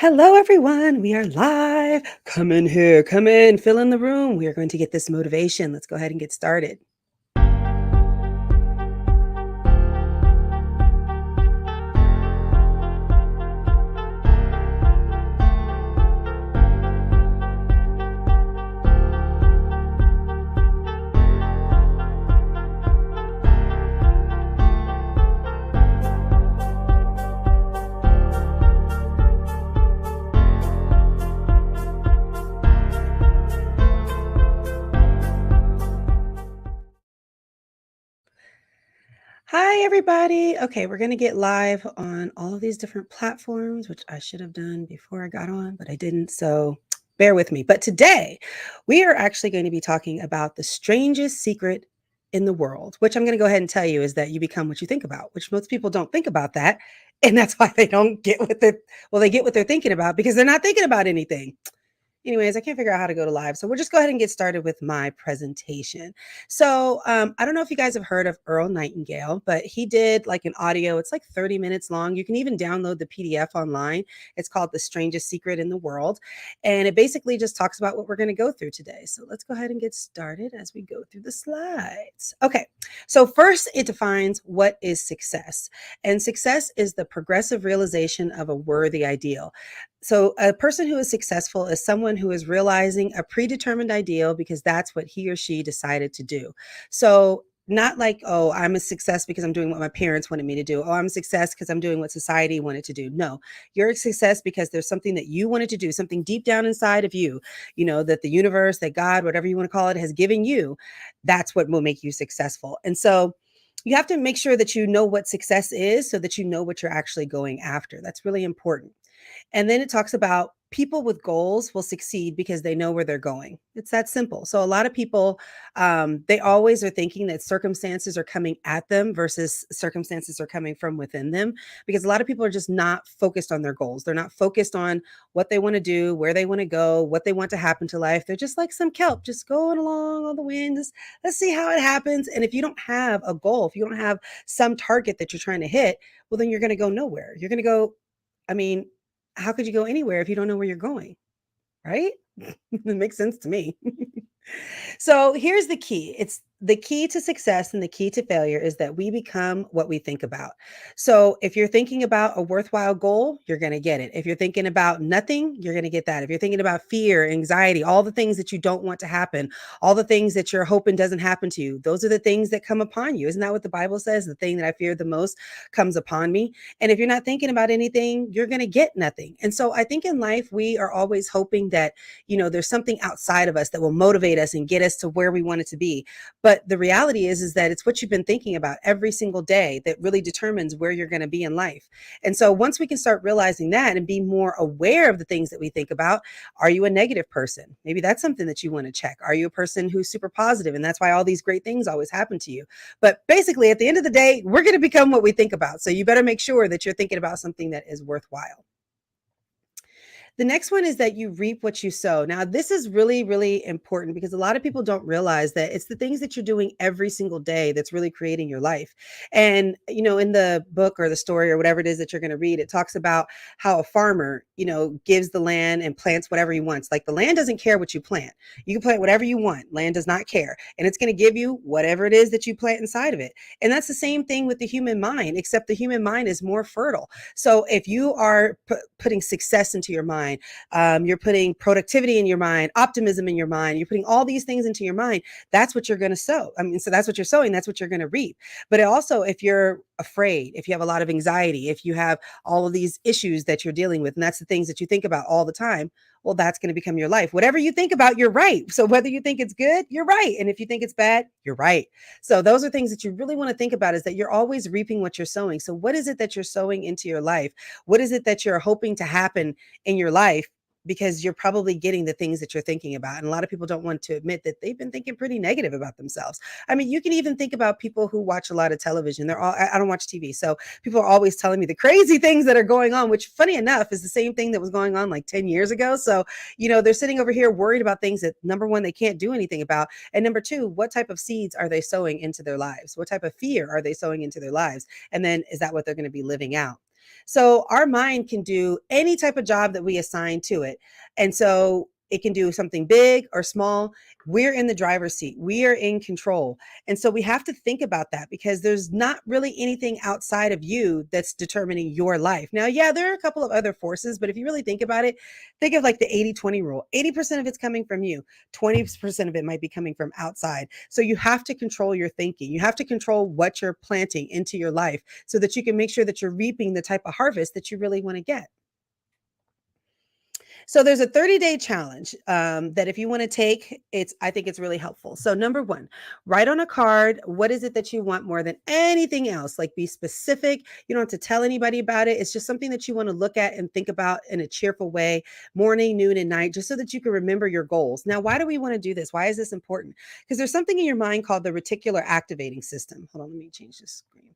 Hello, everyone. We are live. Come in here. Come in. Fill in the room. We are going to get this motivation. Let's go ahead and get started. Hi, everybody. Okay, we're going to get live on all of these different platforms, which I should have done before I got on, but I didn't. So bear with me. But today, we are actually going to be talking about the strangest secret in the world, which I'm going to go ahead and tell you is that you become what you think about, which most people don't think about that. And that's why they don't get what they get what they're thinking about because they're not thinking about anything. Anyways, I can't figure out how to go to live. So we'll just go ahead and get started with my presentation. So I don't know if you guys have heard of Earl Nightingale, but he did like an audio. It's like 30 minutes long. You can even download the PDF online. It's called The Strangest Secret in the World. And it basically just talks about what we're going to go through today. So let's go ahead and get started as we go through the slides. Okay. So first, it defines what is success. And success is the progressive realization of a worthy ideal. So, a person who is successful is someone who is realizing a predetermined ideal because that's what he or she decided to do. So, not like, oh, I'm a success because I'm doing what my parents wanted me to do. Oh, I'm a success because I'm doing what society wanted to do. No, you're a success because there's something that you wanted to do, something deep down inside of you, that the universe, that God, whatever you want to call it, has given you. That's what will make you successful. And so, you have to make sure that you know what success is so that you know what you're actually going after. That's really important. And then it talks about people with goals will succeed because they know where they're going. It's that simple. So a lot of people, they always are thinking that circumstances are coming at them versus circumstances are coming from within them because a lot of people are just not focused on their goals. They're not focused on what they want to do, where they want to go, what they want to happen to life. They're just like some kelp, just going along on the wind. Just, let's see how it happens. And if you don't have a goal, if you don't have some target that you're trying to hit, well, then you're going to go nowhere. You're going to go, I mean, how could you go anywhere if you don't know where you're going, right? It makes sense to me. So here's the key. It's the key to success and the key to failure is that we become what we think about. So if you're thinking about a worthwhile goal, you're going to get it. If you're thinking about nothing, you're going to get that. If you're thinking about fear, anxiety, all the things that you don't want to happen, all the things that you're hoping doesn't happen to you, those are the things that come upon you. Isn't that what the Bible says? The thing that I fear the most comes upon me. And if you're not thinking about anything, you're going to get nothing. And so I think in life, we are always hoping that, there's something outside of us that will motivate us and get us to where we want it to be. But the reality is that it's what you've been thinking about every single day that really determines where you're going to be in life. And so once we can start realizing that and be more aware of the things that we think about, are you a negative person? Maybe that's something that you want to check. Are you a person who's super positive and that's why all these great things always happen to you? But basically, at the end of the day, we're going to become what we think about. So you better make sure that you're thinking about something that is worthwhile. The next one is that you reap what you sow. Now, this is really, really important because a lot of people don't realize that it's the things that you're doing every single day that's really creating your life. And, in the book or the story or whatever it is that you're going to read, it talks about how a farmer, gives the land and plants whatever he wants. Like the land doesn't care what you plant. You can plant whatever you want. Land does not care. And it's going to give you whatever it is that you plant inside of it. And that's the same thing with the human mind, except the human mind is more fertile. So if you are putting success into your mind, you're putting productivity in your mind, optimism in your mind, you're putting all these things into your mind, that's what you're going to sow. So that's what you're sowing, that's what you're going to reap. But also, if you're afraid, if you have a lot of anxiety, if you have all of these issues that you're dealing with, and that's the things that you think about all the time, well, that's going to become your life. Whatever you think about, you're right. So whether you think it's good, you're right. And if you think it's bad, you're right. So those are things that you really want to think about, is that you're always reaping what you're sowing. So what is it that you're sowing into your life? What is it that you're hoping to happen in your life? Because you're probably getting the things that you're thinking about. And a lot of people don't want to admit that they've been thinking pretty negative about themselves. I mean, you can even think about people who watch a lot of television. I don't watch TV. So people are always telling me the crazy things that are going on, which funny enough is the same thing that was going on like 10 years ago. So, they're sitting over here worried about things that, number one, they can't do anything about. And number two, what type of seeds are they sowing into their lives? What type of fear are they sowing into their lives? And then is that what they're going to be living out? So our mind can do any type of job that we assign to it. And so it can do something big or small. We're in the driver's seat. We are in control. And so we have to think about that because there's not really anything outside of you that's determining your life. Now, yeah, there are a couple of other forces, but if you really think about it, think of like the 80-20 rule. 80% of it's coming from you. 20% of it might be coming from outside. So you have to control your thinking. You have to control what you're planting into your life so that you can make sure that you're reaping the type of harvest that you really want to get. So there's a 30-day challenge that if you want to take, I think it's really helpful. So number one, write on a card, what is it that you want more than anything else? Like be specific. You don't have to tell anybody about it. It's just something that you want to look at and think about in a cheerful way, morning, noon, and night, just so that you can remember your goals. Now, why do we want to do this? Why is this important? Because there's something in your mind called the reticular activating system. Hold on, let me change this screen.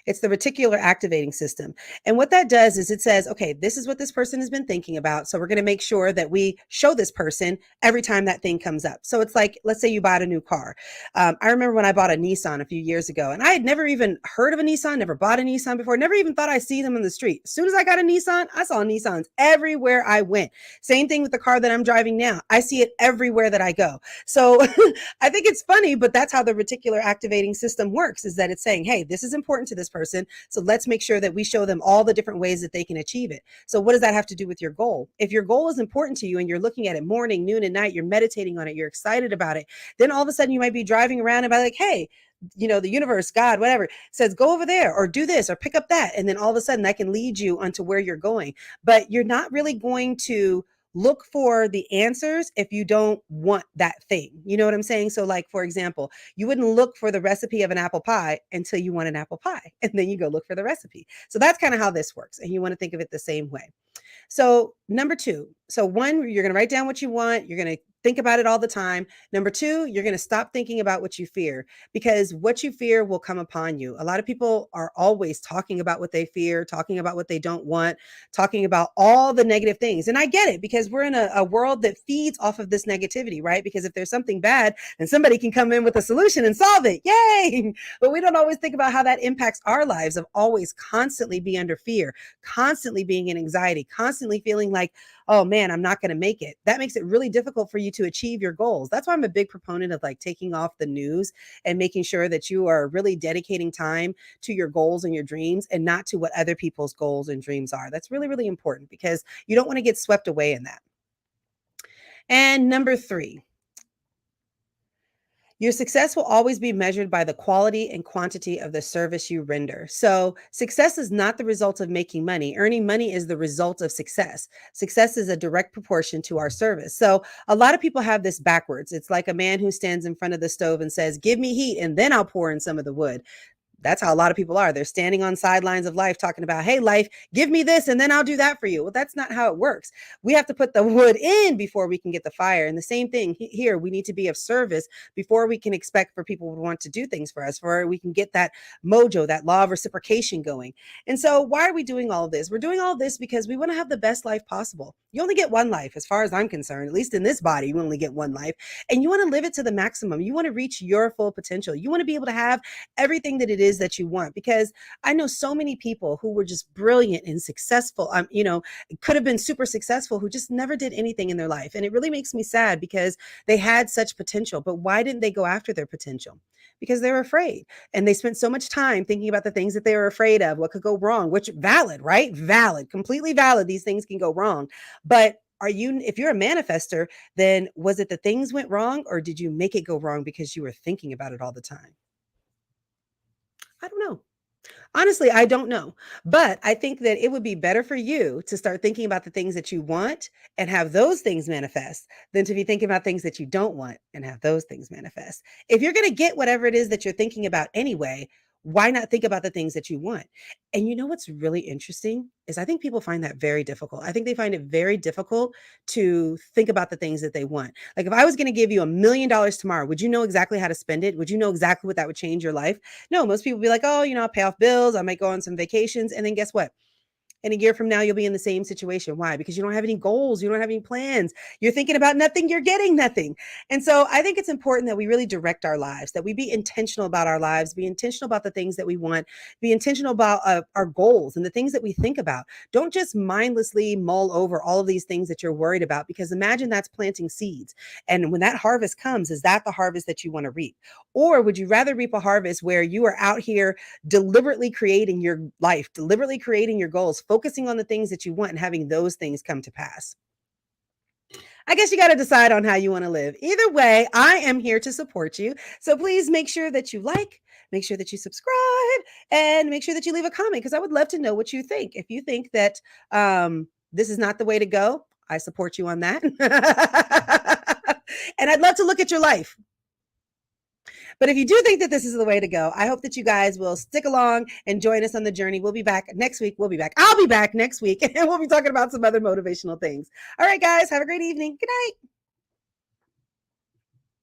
It's the reticular activating system. And what that does is it says, okay, this is what this person has been thinking about. So we're going to make sure that we show this person every time that thing comes up. So it's like, let's say you bought a new car. I remember when I bought a Nissan a few years ago, and I had never even heard of a Nissan, never bought a Nissan before, never even thought I'd see them in the street. As soon as I got a Nissan, I saw Nissans everywhere I went. Same thing with the car that I'm driving now. I see it everywhere that I go. So I think it's funny, but that's how the reticular activating system works, is that it's saying, hey, this is important to this person. So let's make sure that we show them all the different ways that they can achieve it. So what does that have to do with your goal? If your goal is important to you and you're looking at it morning, noon, and night, you're meditating on it, you're excited about it, then all of a sudden you might be driving around and be like, hey, the universe, God, whatever, says, go over there or do this or pick up that. And then all of a sudden that can lead you onto where you're going. But you're not really going to look for the answers if you don't want that thing. You know what I'm saying? So like, for example, you wouldn't look for the recipe of an apple pie until you want an apple pie. And then you go look for the recipe. So that's kind of how this works. And you want to think of it the same way. So number two, so one, you're going to write down what you want. You're going to think about it all the time. Number two, you're going to stop thinking about what you fear, because what you fear will come upon you. A lot of people are always talking about what they fear, talking about what they don't want, talking about all the negative things. And I get it, because we're in a world that feeds off of this negativity, right? Because if there's something bad, then somebody can come in with a solution and solve it. Yay! But we don't always think about how that impacts our lives of always constantly be under fear, constantly being in anxiety, constantly feeling like, oh man, I'm not going to make it. That makes it really difficult for you to achieve your goals. That's why I'm a big proponent of like taking off the news and making sure that you are really dedicating time to your goals and your dreams and not to what other people's goals and dreams are. That's really, really important, because you don't want to get swept away in that. And number three, your success will always be measured by the quality and quantity of the service you render. So, success is not the result of making money. Earning money is the result of success. Success is a direct proportion to our service. So, a lot of people have this backwards. It's like a man who stands in front of the stove and says, give me heat and then I'll pour in some of the wood. That's how a lot of people are. They're standing on sidelines of life talking about, hey, life, give me this and then I'll do that for you. Well, that's not how it works. We have to put the wood in before we can get the fire. And the same thing here, we need to be of service before we can expect for people to want to do things for us, for we can get that mojo, that law of reciprocation going. And so why are we doing all of this? We're doing all of this because we want to have the best life possible. You only get one life, as far as I'm concerned, at least in this body, you only get one life. And you want to live it to the maximum. You want to reach your full potential. You want to be able to have everything that it is that you want, because I know so many people who were just brilliant and successful, could have been super successful, who just never did anything in their life. And it really makes me sad, because they had such potential, but why didn't they go after their potential? Because they were afraid, and they spent so much time thinking about the things that they were afraid of, what could go wrong, which valid, right? Valid, completely valid. These things can go wrong. But if you're a manifester, then was it the things went wrong, or did you make it go wrong because you were thinking about it all the time? I don't know. Honestly, I don't know. But I think that it would be better for you to start thinking about the things that you want and have those things manifest than to be thinking about things that you don't want and have those things manifest. If you're going to get whatever it is that you're thinking about anyway, why not think about the things that you want? And you know what's really interesting is I think people find that very difficult. I think they find it very difficult to think about the things that they want. Like if I was going to give you $1 million tomorrow, would you know exactly how to spend it? Would you know exactly what that would change your life? No, most people be like, oh, I'll pay off bills. I might go on some vacations. And then guess what? And a year from now, you'll be in the same situation. Why? Because you don't have any goals. You don't have any plans. You're thinking about nothing. You're getting nothing. And so I think it's important that we really direct our lives, that we be intentional about our lives, be intentional about the things that we want, be intentional about our goals and the things that we think about. Don't just mindlessly mull over all of these things that you're worried about, because imagine that's planting seeds. And when that harvest comes, is that the harvest that you want to reap? Or would you rather reap a harvest where you are out here deliberately creating your life, deliberately creating your goals, focusing on the things that you want and having those things come to pass? I guess you got to decide on how you want to live. Either way, I am here to support you. So please make sure that you like, make sure that you subscribe, and make sure that you leave a comment, because I would love to know what you think. If you think that this is not the way to go, I support you on that. And I'd love to look at your life. But if you do think that this is the way to go, I hope that you guys will stick along and join us on the journey. We'll be back next week. We'll be back. I'll be back next week, and we'll be talking about some other motivational things. All right, guys, have a great evening. Good night.